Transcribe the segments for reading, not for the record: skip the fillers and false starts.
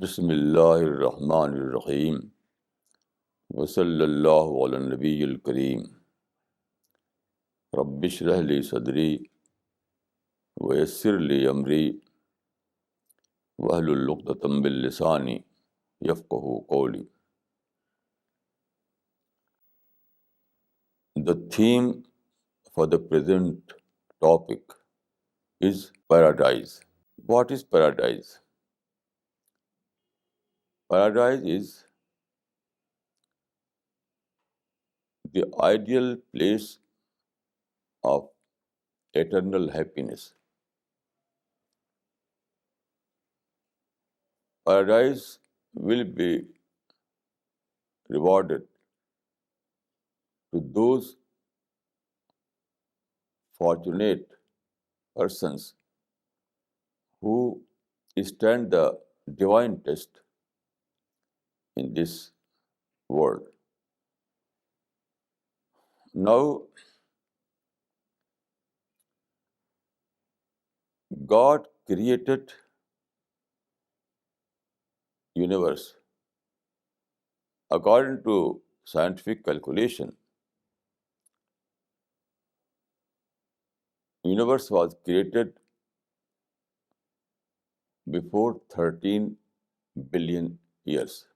बिस्मिल्लाहिर्रहमानिर्रहीम वसल्लल्लाहु अला नबिय्यिल करीम रब्बिश्रह ली सदरी वयस्सिर ली अमरी वहलुल उक़दतम मिन लिसानी यफ़क़हू क़ौली. The theme for the present topic is paradise. What is paradise? Paradise is the ideal place of eternal happiness. Paradise will be rewarded to those fortunate persons who stand the divine test in this world. Now, God created universe. According to scientific calculation, universe was created before 13 billion years.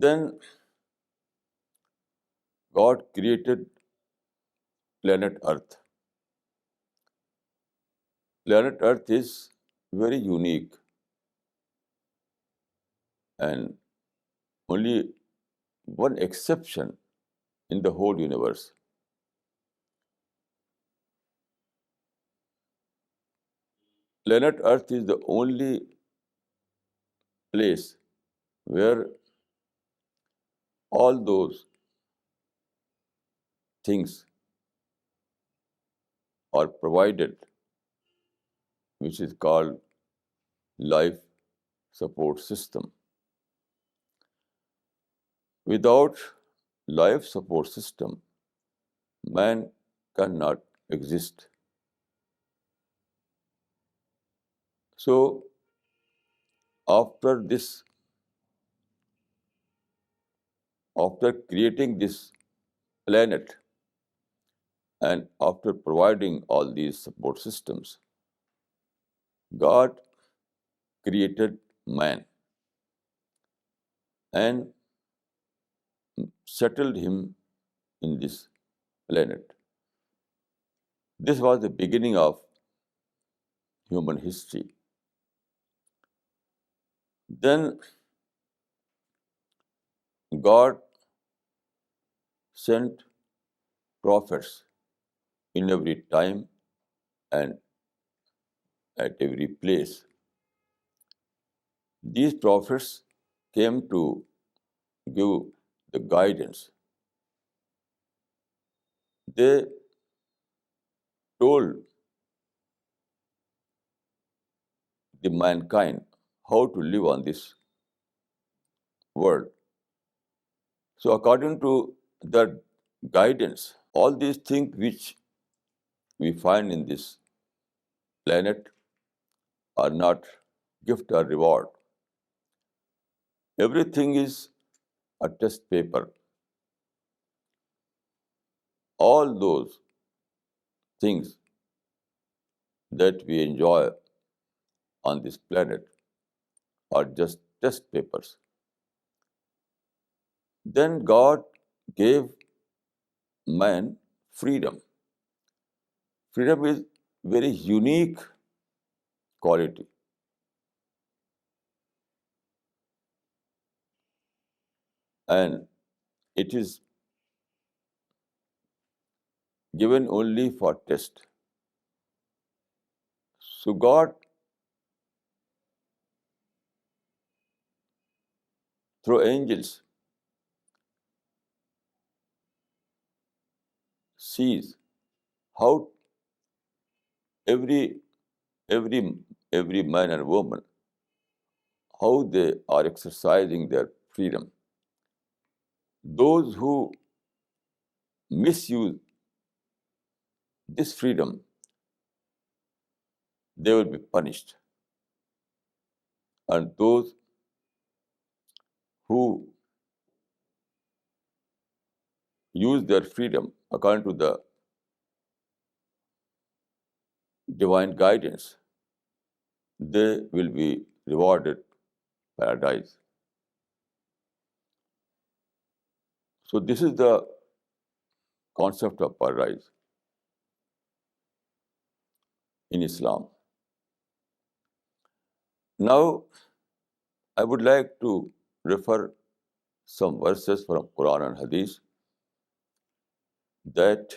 Then God created planet Earth. Planet Earth is very unique and only one exception in the whole universe. Planet Earth is the only place where all those things are provided, which is called life support system. Without life support system, man cannot exist. So, after creating this planet and after providing all these support systems, God created man and settled him in this planet. This was the beginning of human history. Then God sent prophets in every time and at every place. These prophets came to give the guidance. They told the mankind how to live on this world. So according to that guidance, all these things which we find in this planet are not gift or reward. Everything is a test paper. All those things that we enjoy on this planet are just test papers. Then God gave man freedom. Freedom is very unique quality. And it is given only for test. So God, through angels, sees how every every man and woman, how they are exercising their freedom. Those who misuse this freedom, they will be punished. and those who use their freedom according to the divine guidance, they will be rewarded paradise. So this is the concept of paradise in Islam. Now, I would like to refer some verses from Quran and Hadith that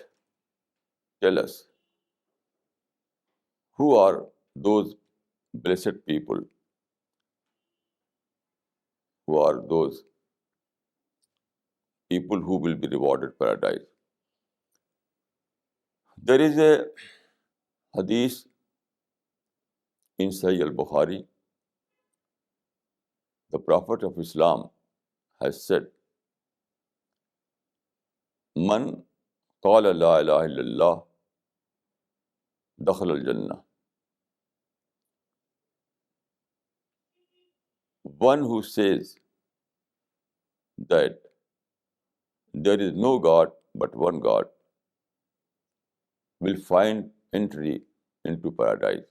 tell us who are those blessed people, who are those people who will be rewarded paradise. There is a hadith in Sahih al-Bukhari. The Prophet of Islam has said, "Man qala la ilaha illallah dakhala al-jannah." One who says that there is no God but one God will find entry into paradise.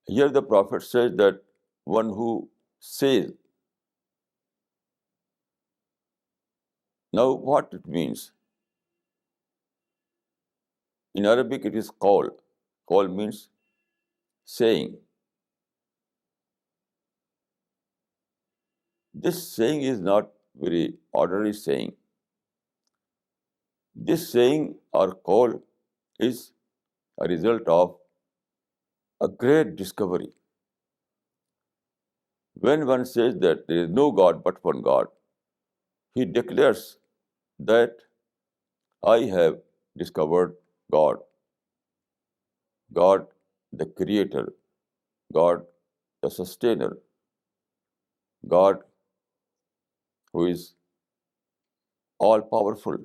Here the Prophet says that one who says. Now what it means? In Arabic it is qawl. Qawl means saying. This saying is not very ordinary saying. This saying or qawl is a result of a great discovery. When one says that there is no God but one God, he declares that I have discovered God, God the Creator, God the Sustainer, God who is all powerful.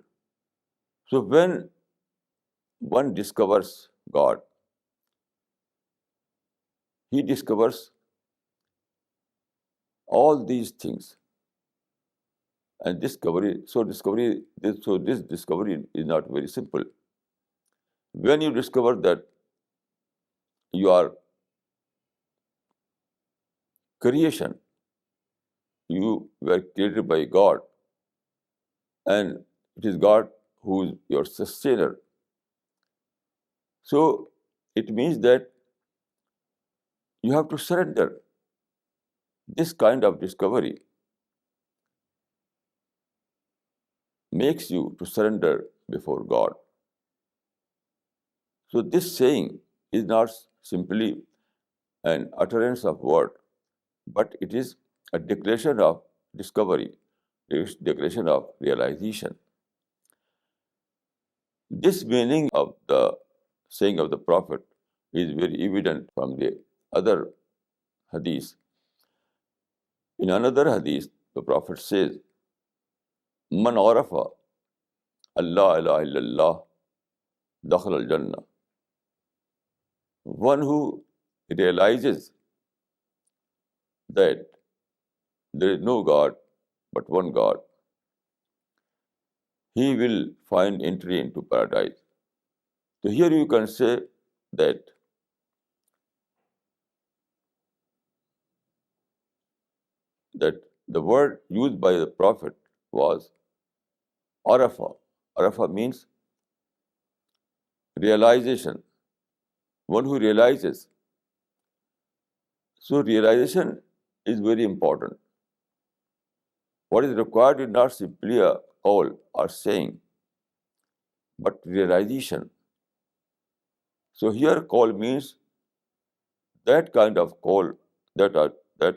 So when one discovers God, he discovers all these things. And this discovery is not very simple. When you discover that you are creation, you were created by God, and it is God who is your sustainer. So it means that you have to surrender. This kind of discovery makes you to surrender before God. So this saying is not simply an utterance of word, but it is a declaration of discovery, a declaration of realization. This meaning of the saying of the Prophet is very evident from the other hadith. In another hadith, the Prophet says, "Man arafa Allah ilaha illallah dakhal al-jannah." One who realizes that there is no God but one God, he will find entry into paradise. So here you can say that the word used by the Prophet was arafa. Arafa means realization. One who realizes. So realization is very important. What is required is not simply a call or saying, but realization. So here call means that kind of call, that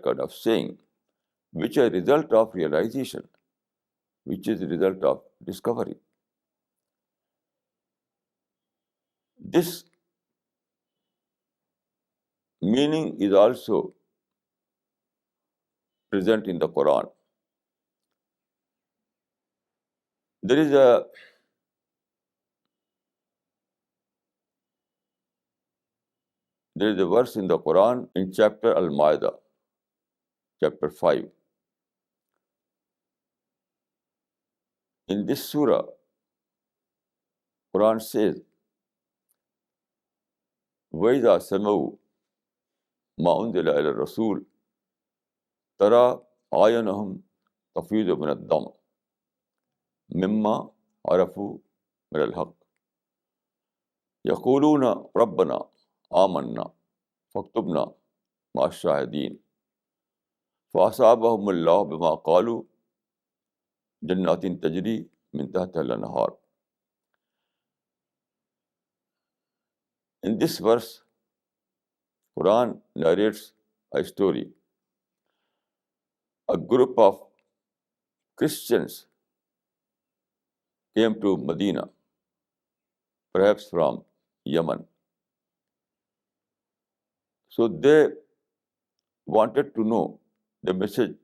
kind of saying, which is a result of realization, which is a result of discovery. This meaning is also present in the Quran. There is a There is a verse in the Quran in chapter Al-Ma'idah, chapter 5. In this surah, Quran says, وَإِذَا سَمِعُوا مَا أُنزِلَ إِلَى الرَّسُولِ تَرَى أَعْيُنَهُمْ تَفِيضُ مِنَ الدَّمْعِ مِمَّا عَرَفُوا مِنَ الْحَقِّ يَقُولُونَ رَبَّنَا آمَنَّا فَاكْتُبْنَا مَعَ الشَّاهِدِينَ فَأَصَابَهُمُ اللَّهُ بِمَا قَالُوا جَنَّاتٍ تَجْرِي مِن تَحْتِهَا الْأَنْهَارُ. In this verse, Quran narrates a story. A group of Christians came to Medina, perhaps from Yemen. So they wanted to know the message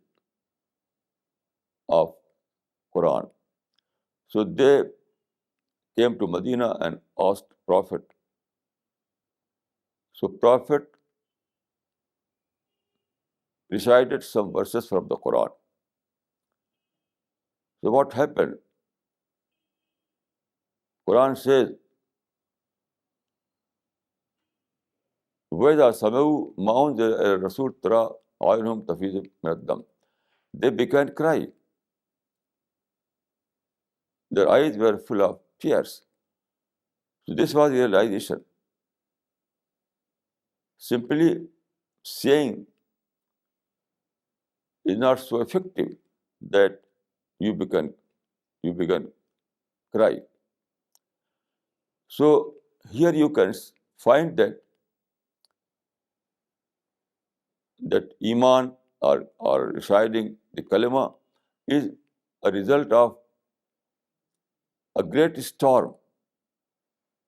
of Quran. So they came to Medina and asked Prophet. So Prophet recited some verses from the Quran. So what happened? Quran says, وَإِذَا سَمِعُوا مَا أُنزِلَ إِلَى الرَّسُولِ تَرَى أَعْيُنَهُمْ تَفِيضُ مِنَ الدَّمْعِ. They began to cry. Their eyes were full of tears. So this was realization. Simply saying is not so effective that you began cry. So here you can find that Iman or reciting the Kalma is a result of a great storm.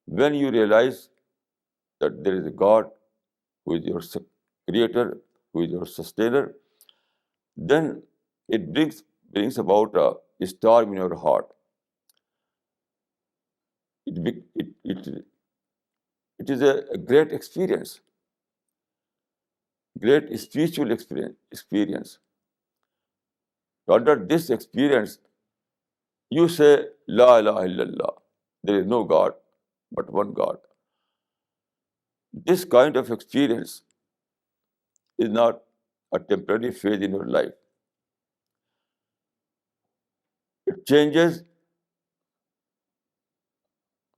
When you realize that there is a God who is your creator, who is your sustainer, then it brings about a storm in your heart. It is a great experience, great spiritual experience. Under this experience, you say, La ilaha illallah. There is no God but one God. This kind of experience is not a temporary phase in your life. It changes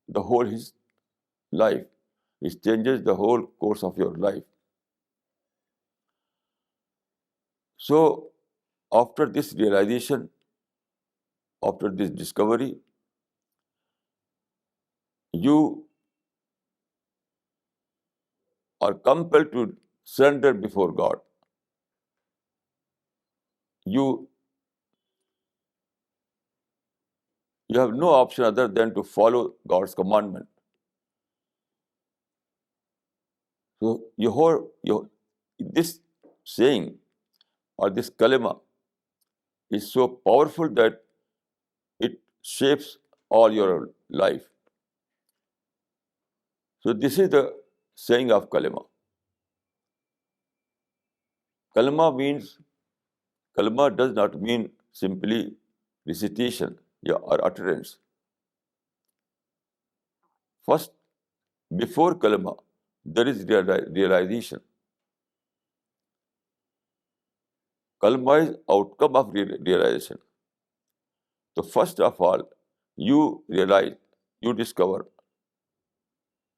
the whole his life. It changes the whole course of your life. So, after this realization, after this discovery, you are compelled to surrender before God. You have no option other than to follow God's commandment. So this saying or this kalima is so powerful that it shapes all your life. So this is the saying of kalima. Kalima does not mean simply recitation or utterance. First, before kalima, there is realization. Kalima is outcome of realization. So first of all, you realize, you discover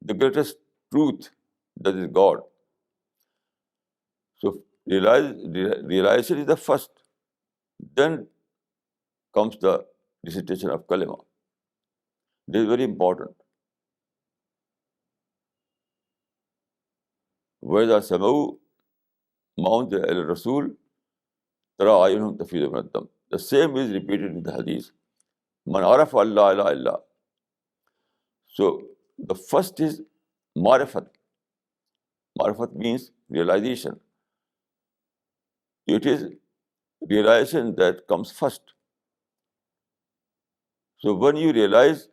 the greatest truth, that is God. So realization is the first. Then comes the recitation of kalima. This is very important. وَإِذَا سَمِعُوا مَا أُنزِلَ إِلَى الرَّسُولِ تَرَى أَعْيُنَهُمْ تَفِيضُ مِنَ الدَّمْعِ. The same is repeated in the hadith. مَنْ عَرَفَ اللَّهَ إِلَّا إِلَّا. So the first is marifat. Marifat means realization. It is realization that comes first. So when you realize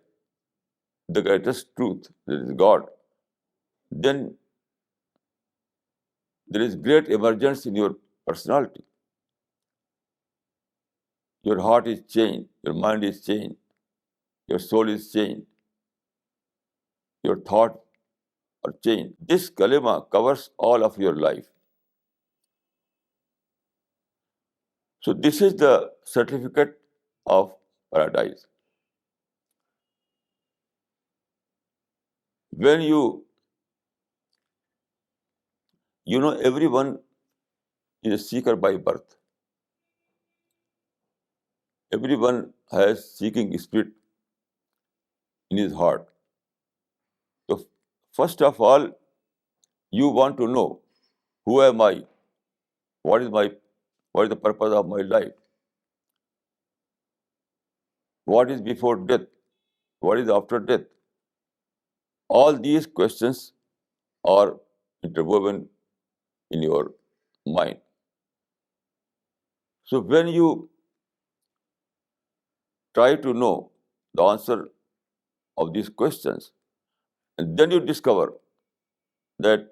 the greatest truth, that is God, then there is great emergence in your personality. Your heart is changed, your mind is changed, your soul is changed, your thoughts are changed. This kalima covers all of your life. So this is the certificate of paradise. When everyone is a seeker by birth. Everyone has seeking spirit in his heart. So first of all, you want to know, who am I? What is the purpose of my life? What is before death? What is after death? All these questions are interwoven in your mind. So when you try to know the answer of these questions, and then you discover that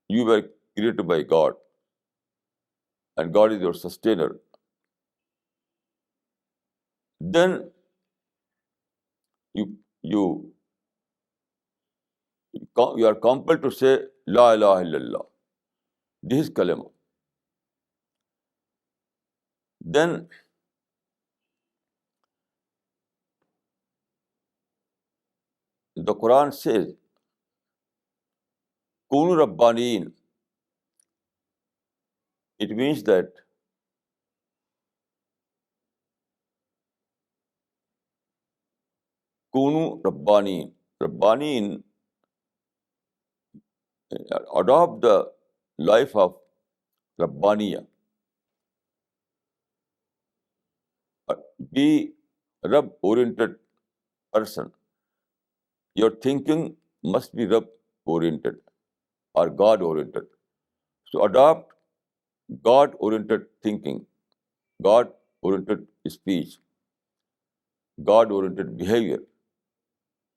you were created by God and God is your sustainer, then you you you are compelled to say La ilaha illallah. This is kalima. Then the Quran says, Kunu Rabbaniin. It means that Kunu Rabbaniin. Rabbaniin, adopt the life of Rabbaniya. Be Rab-oriented person. Your thinking must be Rab-oriented or God-oriented. So adopt God-oriented thinking, God-oriented speech, God-oriented behavior.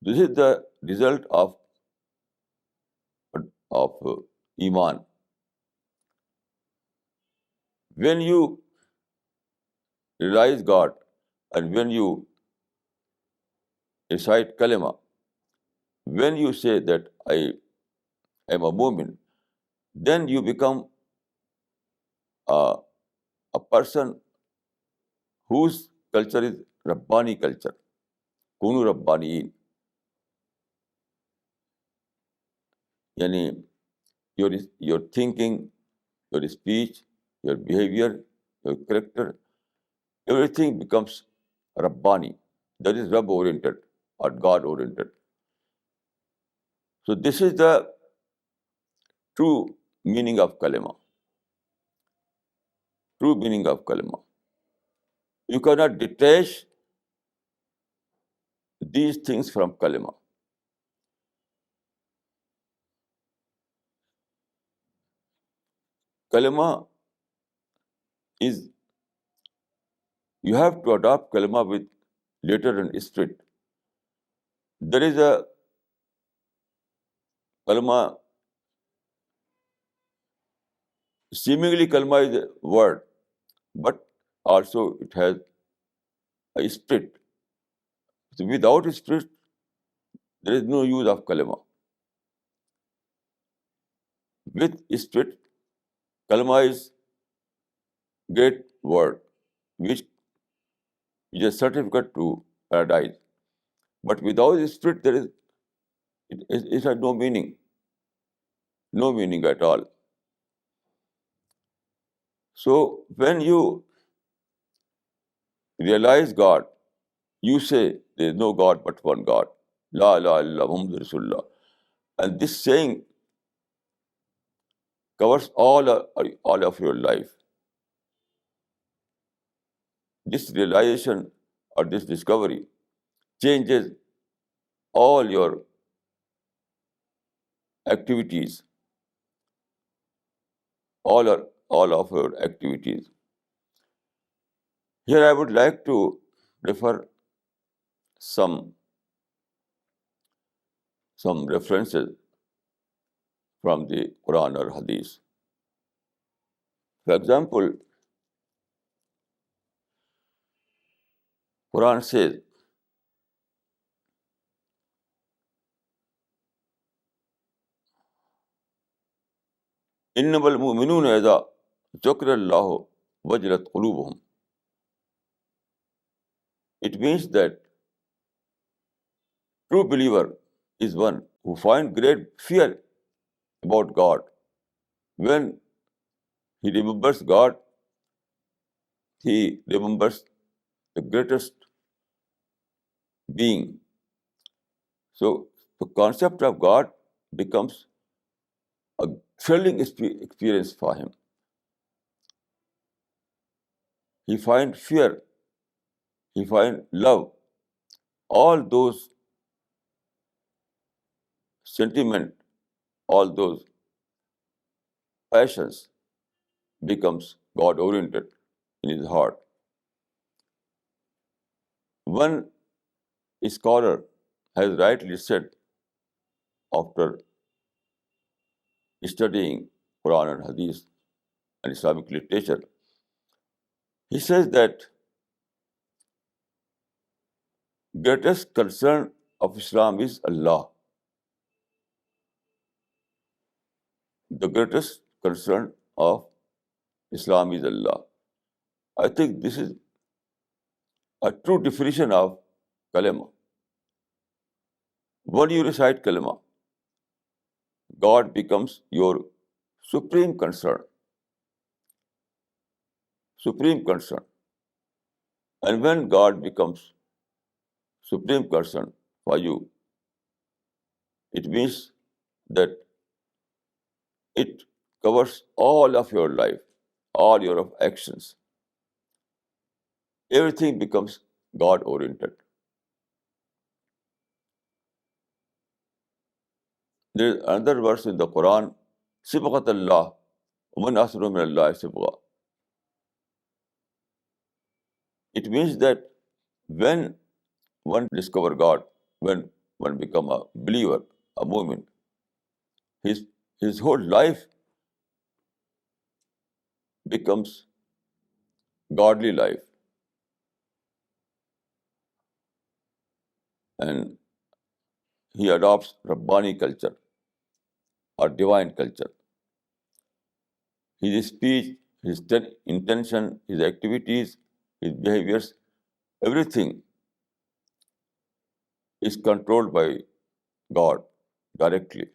This is the result of Iman. When you realize God and when you recite kalima, when you say that I am a mu'min, then you become a, a person whose culture is Rabbani culture. Kunu Rabbaniin. Yani your thinking, your speech, your behavior, your character, everything becomes Rabbani. That is Rabb oriented or God oriented. So this is the true meaning of kalima. True meaning of kalima. You cannot detach these things from kalima. Kalima is, you have to adopt kalima with letter and spirit. There is a kalima, seemingly kalima is a word, but also it has a spirit. So without spirit, there is no use of kalima. With spirit, kalima is great word, which is a certificate to paradise. But without spirit, it has no meaning at all. So when you realize God, you say there is no God but one God. La ilaha illallah Muhammadur Rasulullah. And this saying covers all of your life. This realization or this discovery changes all your activities, all of your activities. Here I would like to refer some references from the Quran or Hadith. For example, Quran says, إنما المؤمنون إذا ذكر الله وجلت قلوبهم. It means that true believer is one who finds great fear about God. When he remembers God, he remembers the greatest being. So the concept of God becomes a thrilling experience for him. He finds fear, he finds love, all those sentiments, all those passions becomes God oriented in his heart. One scholar has rightly said, after studying Quran and Hadith and Islamic literature, he says that greatest concern of Islam is Allah. The greatest concern of Islam is Allah. I think this is a true definition of Kalma. When you recite Kalma, God becomes your supreme concern. Supreme concern. And when God becomes supreme concern for you, it means that it covers all of your life, all your actions. Everything becomes God oriented. There is another verse in the Quran, Sibghat Allah, وَمَنْ أَحْسَنُ مِنَ اللَّهِ صِبْغَةً. It means that when one discover God, when one become a believer, a mu'min, his whole life becomes godly life, and he adopts Rabbani culture or divine culture. His speech, his intention, his activities, his behaviors, everything is controlled by God directly.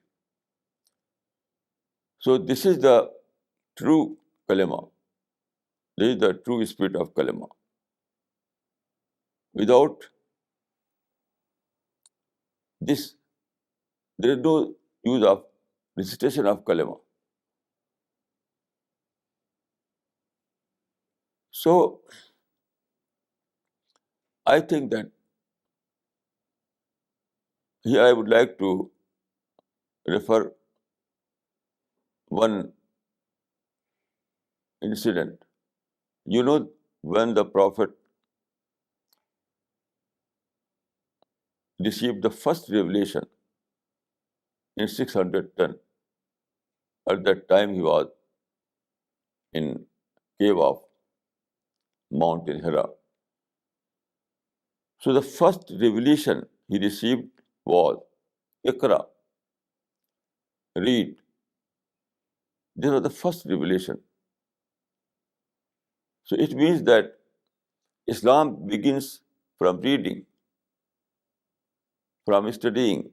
So this is the true kalima. This is the true spirit of kalima. Without this, there is no use of recitation of kalima. So I think that here I would like to refer one incident. You know, when the Prophet received the first revelation in 610, at that time he was in cave of mountain Hira. So the first revelation he received was Iqra, read. This was the first revelation. So it means that Islam begins from reading, from studying.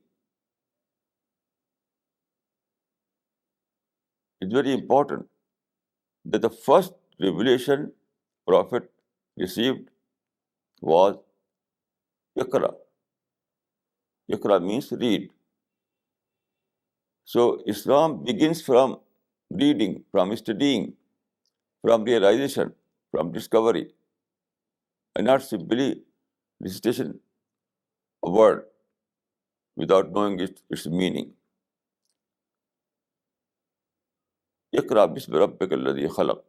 It's very important that the first revelation Prophet received was Iqra. Iqra means read. So Islam begins from reading, from studying, from realization, from discovery, and not simply recitation of a word without knowing its meaning. اقرأ باسم ربك الذي خلق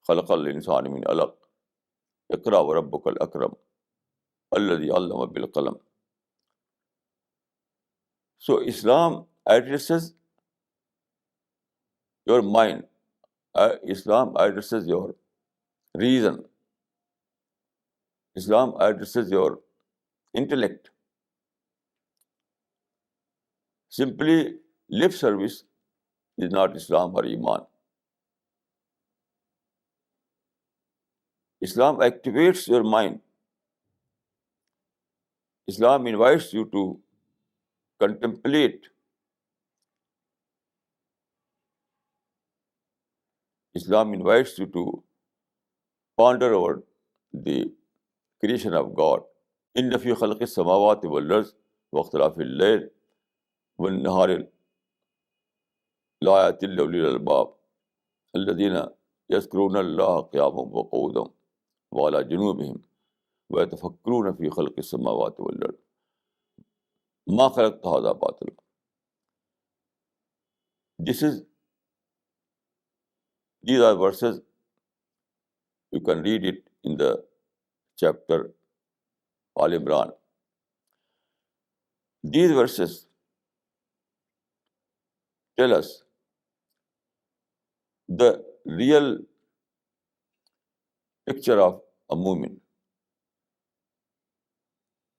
خلق الإنسان من علق اقرأ وربك الأكرم الذي علم بالقلم. So Islam addresses your mind, Islam addresses your reason. Islam addresses your intellect. Simply lip service is not Islam or Iman. Islam activates your mind. Islam invites you to contemplate. Islam invites you to ponder over the creation of God. إن في خلق السماوات والأرض واختلاف الليل والنهار لآيات لأولي الألباب الذين يذكرون الله قياما وقعودا وعلى جنوبهم ويتفكرون في خلق السماوات والأرض ما خلقت هذا باطلا. These are verses. You can read it in the chapter Al Imran. These verses tell us the real picture of a mu'min.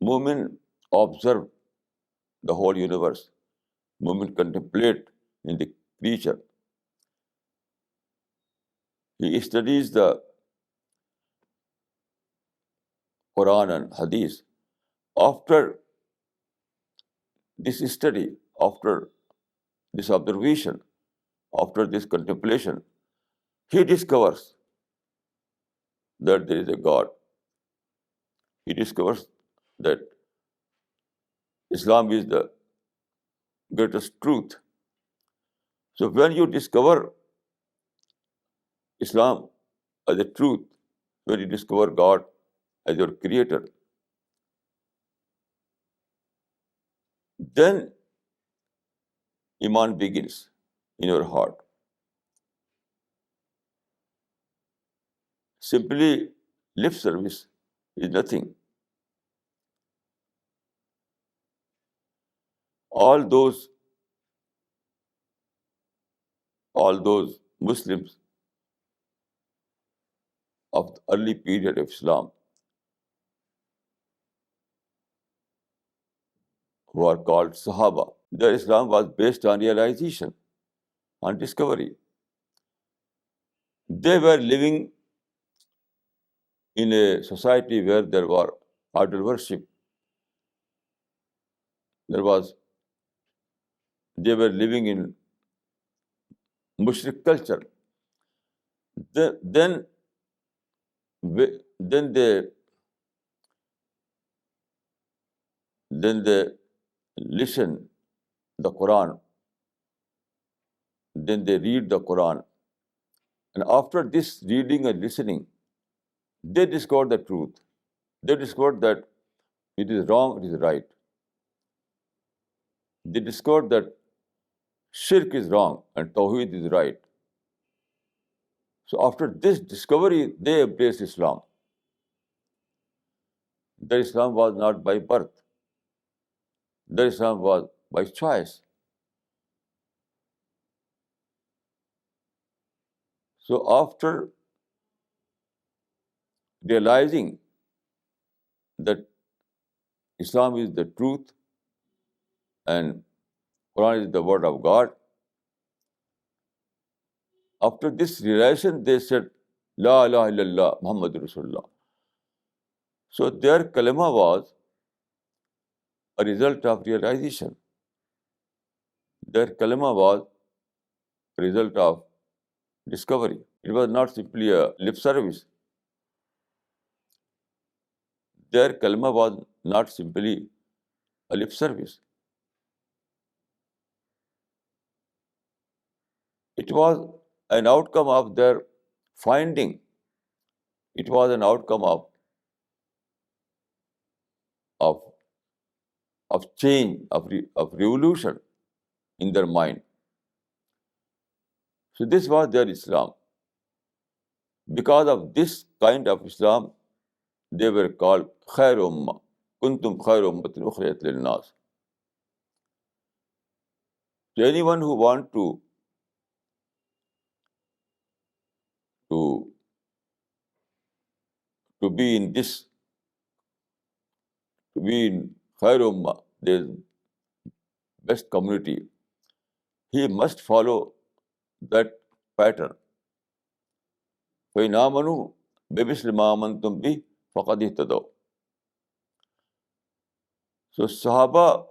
Mu'min observe the whole universe. Mu'min contemplate in the creature. He studies the Quran and Hadith. After this study, after this observation, after this contemplation, he discovers that there is a God. He discovers that Islam is the greatest truth. So when you discover Islam as a truth, when you discover God as your creator, then Iman begins in your heart. Simply lip service is nothing. All those Muslims of the early period of Islam who are called Sahaba, their Islam was based on realization, on discovery. They were living in a society where there were idol worship. They were living in mushrik culture. Then they listen the Quran. Then they read the Quran. And after this reading and listening, they discovered the truth. They discovered that it is wrong, it is right. They discovered that shirk is wrong and tawheed is right. So after this discovery, they embraced Islam. Their Islam was not by birth. Their Islam was by choice. So after realizing that Islam is the truth and Quran is the word of God, after this realization, they said, La ilaha illallah, Muhammad Rasulullah. So their kalma was a result of realization. Their kalma was a result of discovery. It was not simply a lip service. Their kalma was not simply a lip service. It was an outcome of their finding. It was an outcome of change, of revolution in their mind. So this was their Islam. Because of this kind of Islam, they were called Khair Ummah. Kuntum Khair Ummatin Ukhrijat Lin-Nas. So anyone who want to to be in this, to be in Khair Ummah, the best community, he must follow that pattern. فَإِنْ آمَنُوا بِمِثْلِ مَا آمَنْتُمْ بِهِ فَقَدِ اهْتَدَوْا. So Sahaba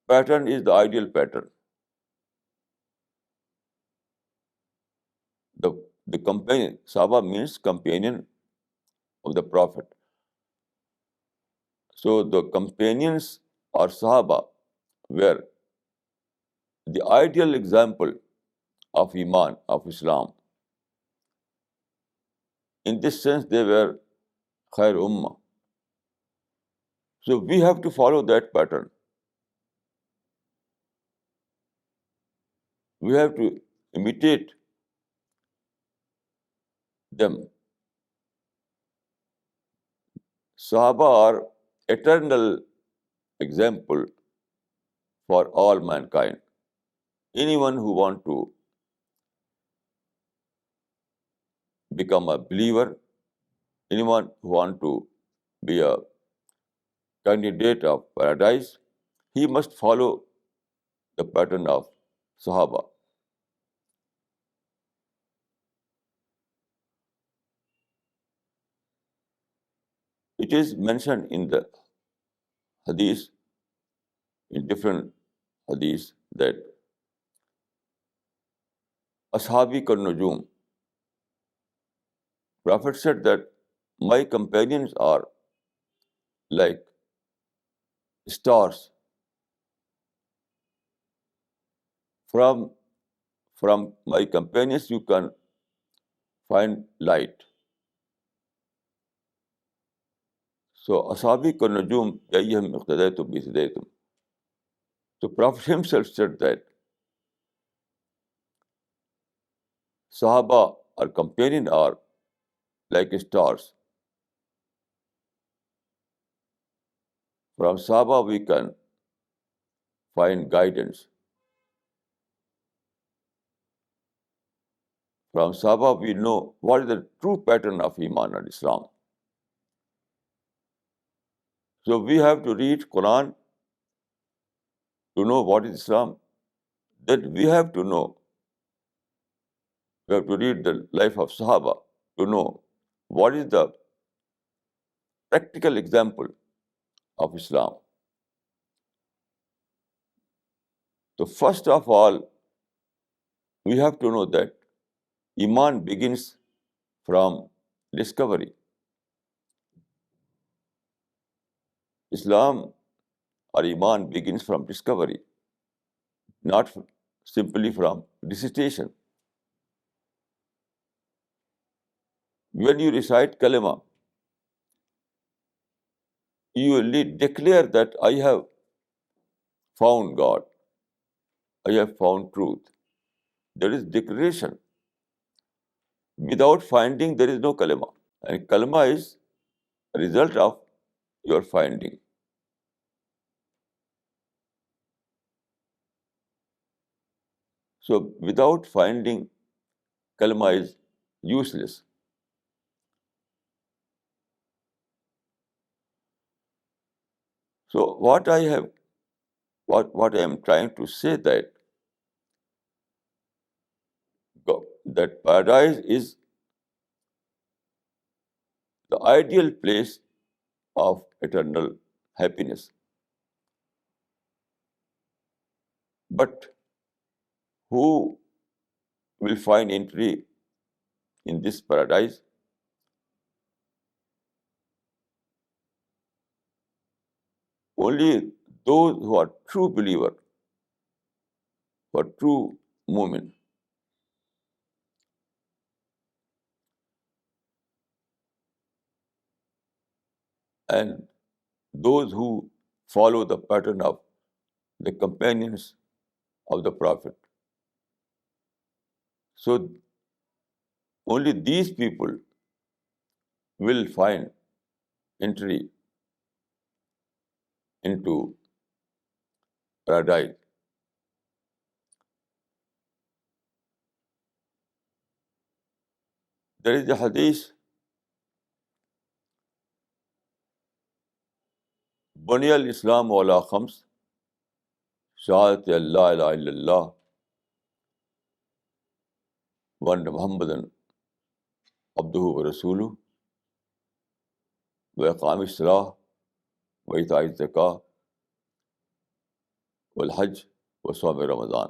pattern is the ideal pattern. The companion, Sahaba means companion of the Prophet. So the companions or Sahaba were the ideal example of Iman, of Islam. In this sense, they were Khair Ummah. So we have to follow that pattern. We have to imitate them. Sahaba are eternal example for all mankind. Anyone who want to become a believer, anyone who want to be a candidate of paradise, he must follow the pattern of Sahaba. It is mentioned in the hadith, in different hadiths, that Ashabi ka nujum. Prophet said that my companions are like stars. From my companions you can find light. So Ashabi ka nujum yayyahum iqtadaytum bisidaytum. So Prophet himself said that Sahaba or companion are like stars. From Sahaba we can find guidance. From Sahaba we know what is the true pattern of Iman and Islam. So we have to read Quran to know what is Islam. Then we have to read the life of Sahaba to know what is the practical example of Islam. So first of all, we have to know that Iman begins from discovery. Islam or Iman begins from discovery, not simply from recitation. When you recite Kalma, you will declare that I have found God, I have found truth. There is declaration. Without finding, there is no Kalma. And Kalma is a result of your finding. So without finding, Kalma is useless. So what I am trying to say that paradise is the ideal place of eternal happiness. But who will find entry in this paradise? Only those who are true believer, who are true mu'min. And those who follow the pattern of the companions of the Prophet. So only these people will find entry into paradise. There is a hadith, Bani al-Islam ala khams, Shahadat Allah ilaha illallah, wa anna Muhammadan abduhu wa rasuluh, wa iqam as-salah, wa ita'i az-zakah, wal hajj, wa sawm Ramadan.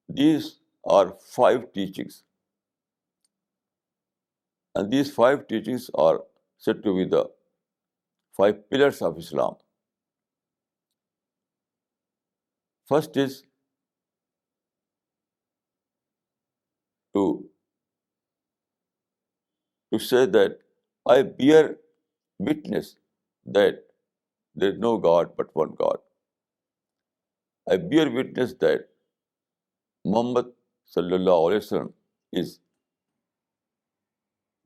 These are 5 teachings, and these 5 teachings are said to be the 5 pillars of Islam. First is to say that I bear witness that there is no God but one God. I bear witness that Muhammad sallallahu alaihi wasallam is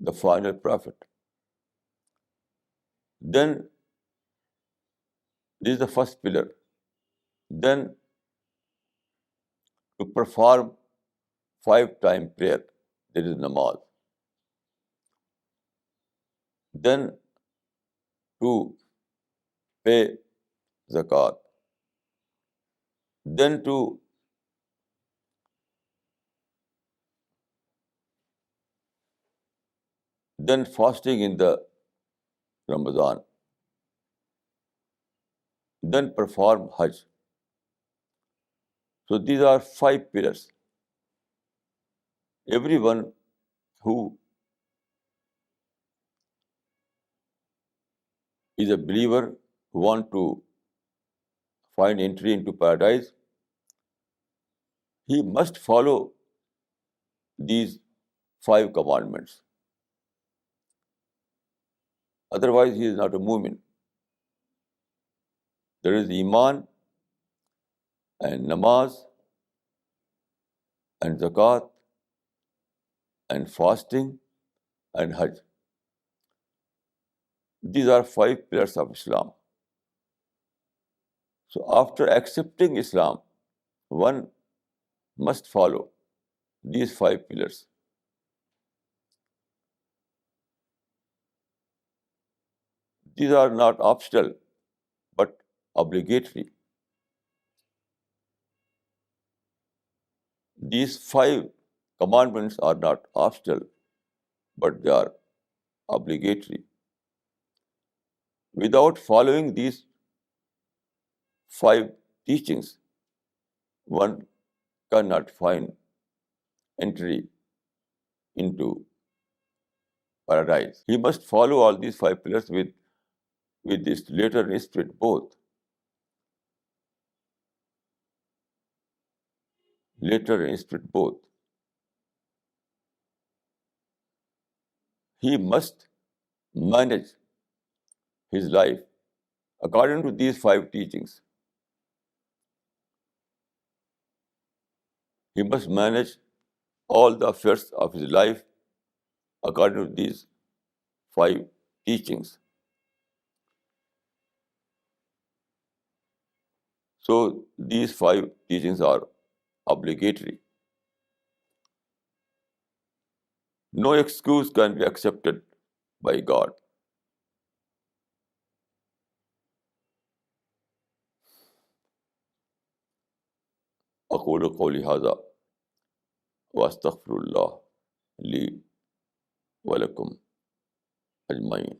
the final prophet. Then this is the first pillar. Then to perform 5-time prayer, there is namaz. Then to pay zakat. Then fasting in the Ramadan. Then perform Hajj. So these are 5 pillars. Everyone who is a believer, who want to find entry into paradise, he must follow these 5 commandments. Otherwise, he is not a mu'min. There is Iman and namaz and zakat and fasting and Hajj. These are 5 pillars of Islam. So after accepting Islam, one must follow these 5 pillars. These are not optional, but obligatory. These 5 commandments are not optional, but they are obligatory. Without following these 5 teachings, one cannot find entry into paradise. He must follow all these 5 pillars with this letter and spirit both. Letter and spirit both. He must manage his life according to these 5 teachings. He must manage all the affairs of his life according to these 5 teachings. So these 5 teachings are obligatory. No excuse can be accepted by God. أقول قولي هذا وأستغفر الله لي ولكم أجمعين.